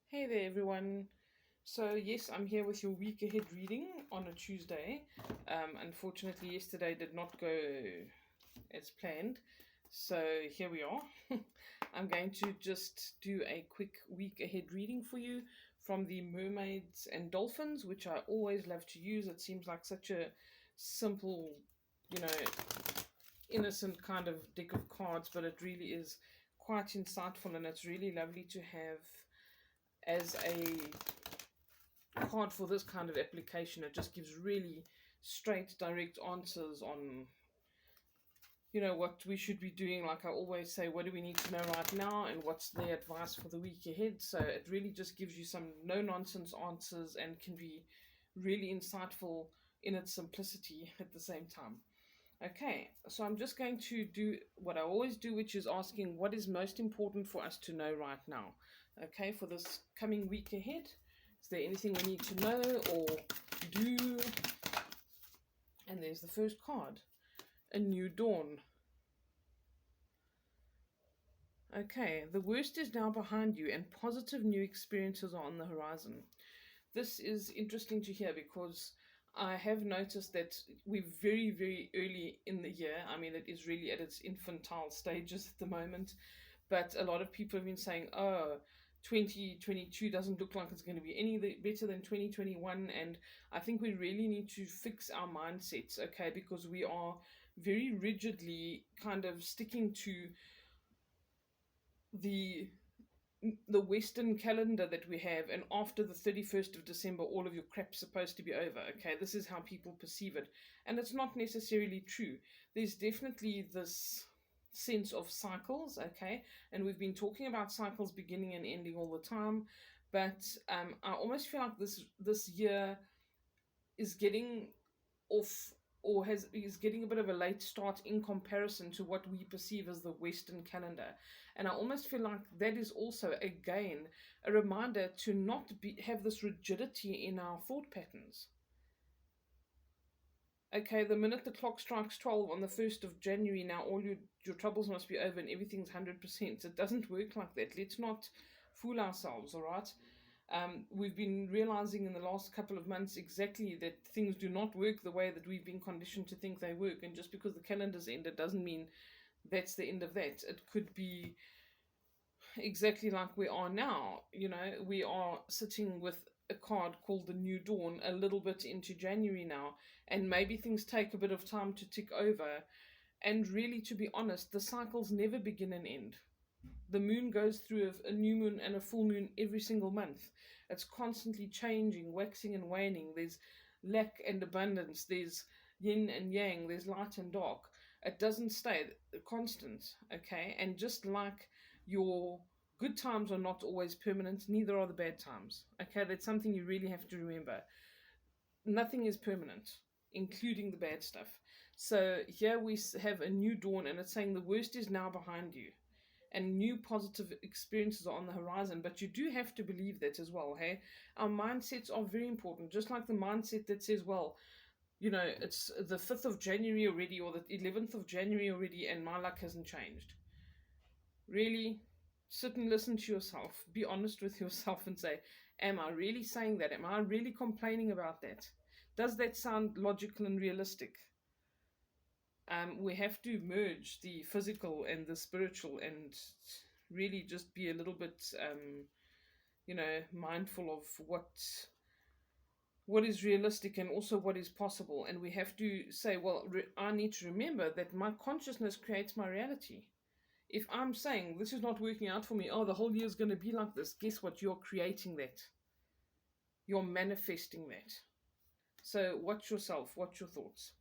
Hey there, everyone. So, yes, I'm here with your week ahead reading on a Tuesday. Unfortunately, yesterday did not go as planned. So, here we are. I'm going to just do a quick week ahead reading for you from the Mermaids and Dolphins, which I always love to use. It seems like such a simple, you know, innocent kind of deck of cards, but it really is quite insightful and it's really lovely to have as a card for this kind of application. It just gives really straight, direct answers on what we should be doing. Like I always say, what do we need to know right now, and what's the advice for the week ahead? So it really just gives you some no nonsense answers and can be really insightful in its simplicity at the same time. Okay, so I'm just going to do what I always do, which is asking what is most important for us to know right now. Okay, for this coming week ahead, is there anything we need to know or do? And there's the first card, a new dawn. Okay, the worst is now behind you and positive new experiences are on the horizon. This is interesting to hear because I have noticed that we're very, very early in the year. I mean, it is really at its infantile stages at the moment. But a lot of people have been saying, oh, 2022 doesn't look like it's going to be any better than 2021. And I think we really need to fix our mindsets, okay, because we are very rigidly kind of sticking to the the Western calendar that we have, and after the 31st of December, all of your crap's supposed to be over. Okay, this is how people perceive it. And it's not necessarily true. There's definitely this sense of cycles, okay? And we've been talking about cycles beginning and ending all the time. But I almost feel like this year is getting off or has is getting a bit of a late start in comparison to what we perceive as the Western calendar. And I almost feel like that is also again a reminder to not have this rigidity in our thought patterns. Okay, the minute the clock strikes 12 on the 1st of January, now all your troubles must be over and everything's 100%. It doesn't work like that. Let's not fool ourselves, all right? We've been realizing in the last couple of months exactly that things do not work the way that we've been conditioned to think they work. And just because the calendar's ended doesn't mean that's the end of that. It could be exactly like we are now. We are sitting with a card called the New Dawn a little bit into January now, and maybe things take a bit of time to tick over. And really, to be honest, the cycles never begin and end. The moon goes through a new moon and a full moon every single month. It's constantly changing, waxing and waning. There's lack and abundance. There's yin and yang. There's light and dark. It doesn't stay constant, okay? And just like your good times are not always permanent, neither are the bad times, okay? That's something you really have to remember. Nothing is permanent, including the bad stuff. So here we have a new dawn, and it's saying the worst is now behind you and new positive experiences are on the horizon. But you do have to believe that as well. Hey, our mindsets are very important, just like the mindset that says, well, it's the 5th of January already or the 11th of January already and my luck hasn't changed. Really, sit and listen to yourself, be honest with yourself and say, am I really saying that? Am I really complaining about that? Does that sound logical and realistic? We have to merge the physical and the spiritual and really just be a little bit mindful of what is realistic and also what is possible. And we have to say, well, I need to remember that my consciousness creates my reality. If I'm saying this is not working out for me, oh, the whole year is going to be like this, guess what? You're creating that. You're manifesting that. So watch yourself, watch your thoughts.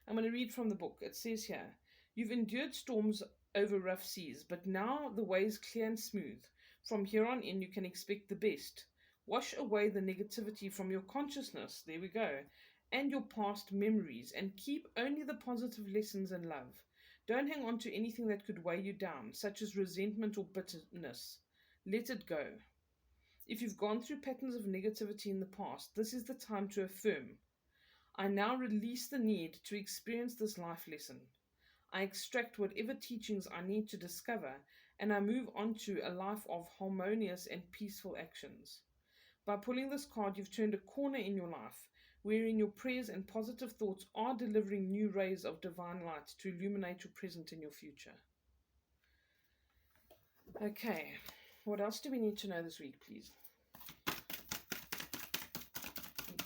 I'm going to read from the book. It says here, you've endured storms over rough seas, but now the way is clear and smooth. From here on in, you can expect the best. Wash away the negativity from your consciousness, there we go, and your past memories, and keep only the positive lessons and love. Don't hang on to anything that could weigh you down, such as resentment or bitterness. Let it go. If you've gone through patterns of negativity in the past, this is the time to affirm, I now release the need to experience this life lesson. I extract whatever teachings I need to discover and I move on to a life of harmonious and peaceful actions. By pulling this card, you've turned a corner in your life, wherein your prayers and positive thoughts are delivering new rays of divine light to illuminate your present and your future. Okay, what else do we need to know this week, please?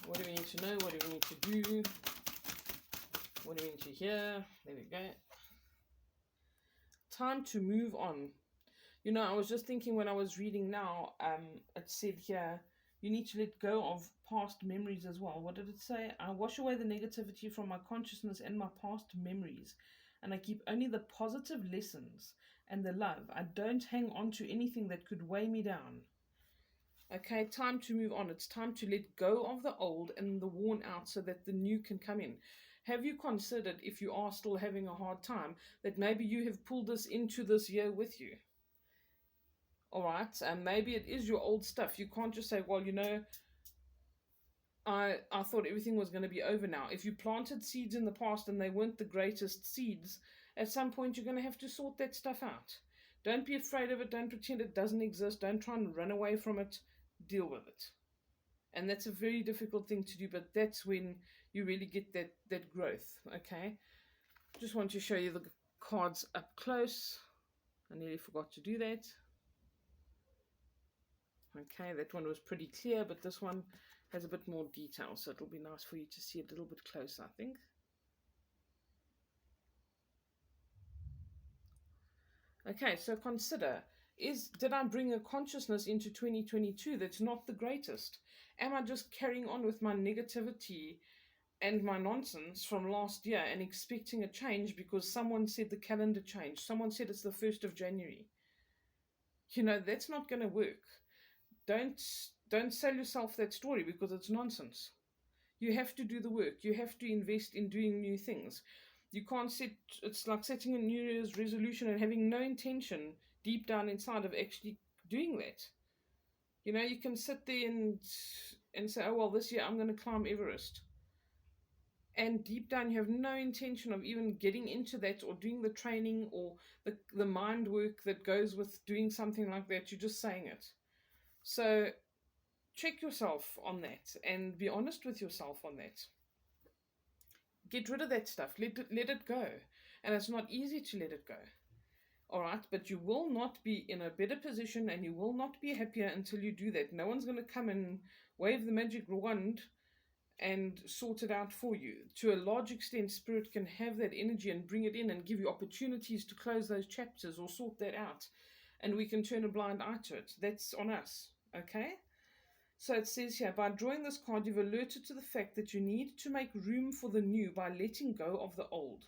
What do we need to know? What do we need to do? What do we need to hear? There we go. Time to move on. You know, I was just thinking when I was reading now, it said here, you need to let go of past memories as well. What did it say? I wash away the negativity from my consciousness and my past memories, and I keep only the positive lessons and the love. I don't hang on to anything that could weigh me down. Okay, time to move on. It's time to let go of the old and the worn out so that the new can come in. Have you considered, if you are still having a hard time, that maybe you have pulled this into this year with you? All right, and maybe it is your old stuff. You can't just say, well, you know, I thought everything was going to be over now. If you planted seeds in the past and they weren't the greatest seeds, at some point you're going to have to sort that stuff out. Don't be afraid of it. Don't pretend it doesn't exist. Don't try and run away from it. Deal with it. And that's a very difficult thing to do, but that's when you really get that growth. Okay, just want to show you the cards up close. I nearly forgot to do that. Okay, that one was pretty clear, but this one has a bit more detail, so it'll be nice for you to see it a little bit closer, I think. Okay, so consider, did I bring a consciousness into 2022 that's not the greatest? Am I just carrying on with my negativity and my nonsense from last year and expecting a change because someone said the calendar changed? Someone said it's the 1st of January. You know, that's not going to work. Don't sell yourself that story because it's nonsense. You have to do the work. You have to invest in doing new things. You can't it's like setting a New Year's resolution and having no intention deep down inside of actually doing that. You know, you can sit there and say, oh, well, this year I'm going to climb Everest. And deep down you have no intention of even getting into that or doing the training or the mind work that goes with doing something like that. You're just saying it. So check yourself on that and be honest with yourself on that. Get rid of that stuff. Let it go. And it's not easy to let it go. All right, but you will not be in a better position and you will not be happier until you do that. No one's going to come and wave the magic wand and sort it out for you. To a large extent, Spirit can have that energy and bring it in and give you opportunities to close those chapters or sort that out. And we can turn a blind eye to it. That's on us. Okay? So it says here, by drawing this card, you've alerted to the fact that you need to make room for the new by letting go of the old.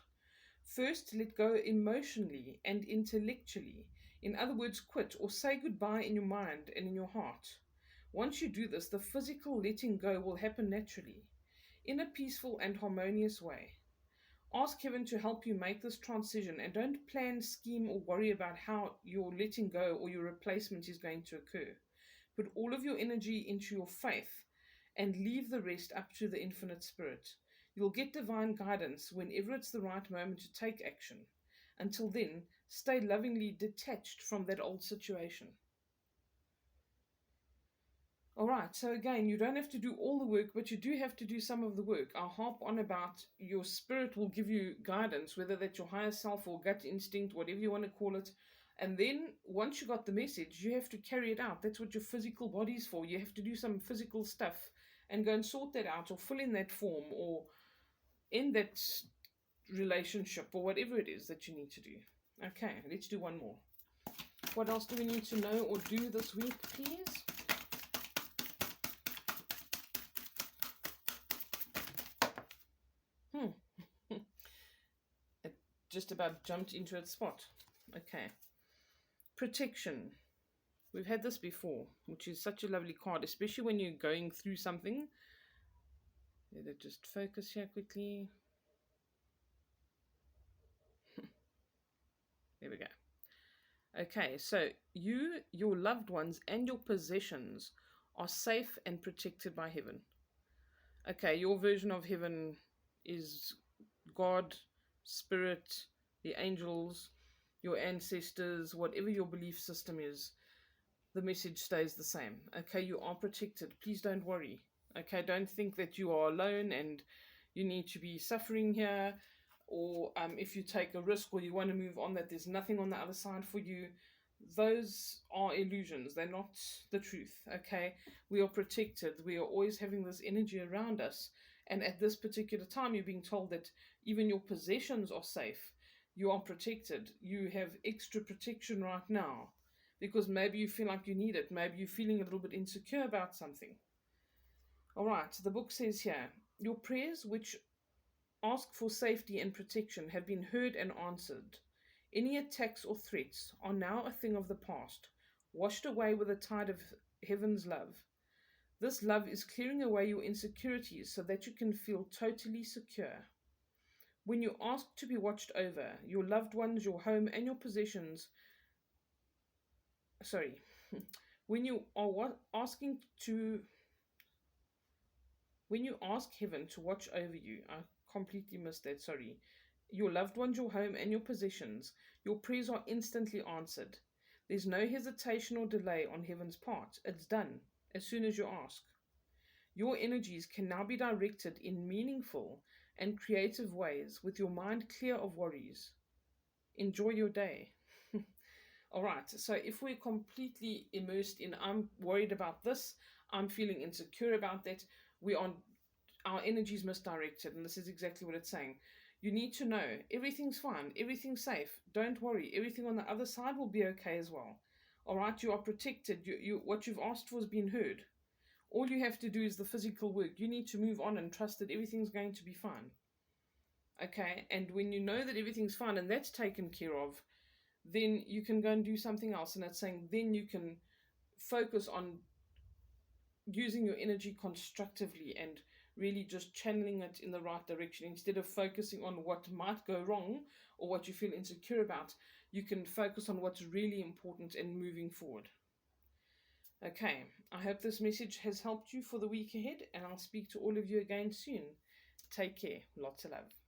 First, let go emotionally and intellectually. In other words, quit or say goodbye in your mind and in your heart. Once you do this, the physical letting go will happen naturally, in a peaceful and harmonious way. Ask heaven to help you make this transition and don't plan, scheme, or worry about how your letting go or your replacement is going to occur. Put all of your energy into your faith and leave the rest up to the infinite Spirit. You'll get divine guidance whenever it's the right moment to take action. Until then, stay lovingly detached from that old situation. All right, so again, you don't have to do all the work, but you do have to do some of the work. I'll harp on about your spirit will give you guidance, whether that's your higher self or gut instinct, whatever you want to call it. And then once you got the message, you have to carry it out. That's what your physical body's for. You have to do some physical stuff and go and sort that out or fill in that form or in that relationship or whatever it is that you need to do. Okay, let's do one more. What else do we need to know or do this week, please? It just about jumped into its spot. Okay. Protection. We've had this before, which is such a lovely card, especially when you're going through something. Let it just focus here quickly. There we go. Okay, so you, your loved ones, and your possessions are safe and protected by heaven. Okay, your version of heaven is God, Spirit, the angels, your ancestors, whatever your belief system is, the message stays the same. Okay, you are protected. Please don't worry. Okay, don't think that you are alone and you need to be suffering here, or if you take a risk or you want to move on, that there's nothing on the other side for you. Those are illusions. They're not the truth. Okay, we are protected. We are always having this energy around us. And at this particular time, you're being told that even your possessions are safe. You are protected. You have extra protection right now because maybe you feel like you need it. Maybe you're feeling a little bit insecure about something. All right, the book says here, your prayers, which ask for safety and protection, have been heard and answered. Any attacks or threats are now a thing of the past, washed away with the tide of heaven's love. This love is clearing away your insecurities so that you can feel totally secure. When you ask to be watched over, your loved ones, your home, and your possessions, sorry, when you are asking to, when you ask heaven to watch over you, I completely missed that, sorry, your loved ones, your home, and your possessions, your prayers are instantly answered. There's no hesitation or delay on heaven's part. It's done as soon as you ask. Your energies can now be directed in meaningful and creative ways with your mind clear of worries. Enjoy your day. All right, so if we're completely immersed in, I'm worried about this, I'm feeling insecure about that, our energy is misdirected, and this is exactly what it's saying. You need to know everything's fine, everything's safe. Don't worry, everything on the other side will be okay as well. All right, you are protected. What you've asked for has been heard. All you have to do is the physical work. You need to move on and trust that everything's going to be fine. Okay, and when you know that everything's fine and that's taken care of, then you can go and do something else. And it's saying then you can focus on using your energy constructively and really just channeling it in the right direction instead of focusing on what might go wrong or what you feel insecure about. You can focus on what's really important and moving forward. Okay, I hope this message has helped you for the week ahead, and I'll speak to all of you again soon. Take care. Lots of love.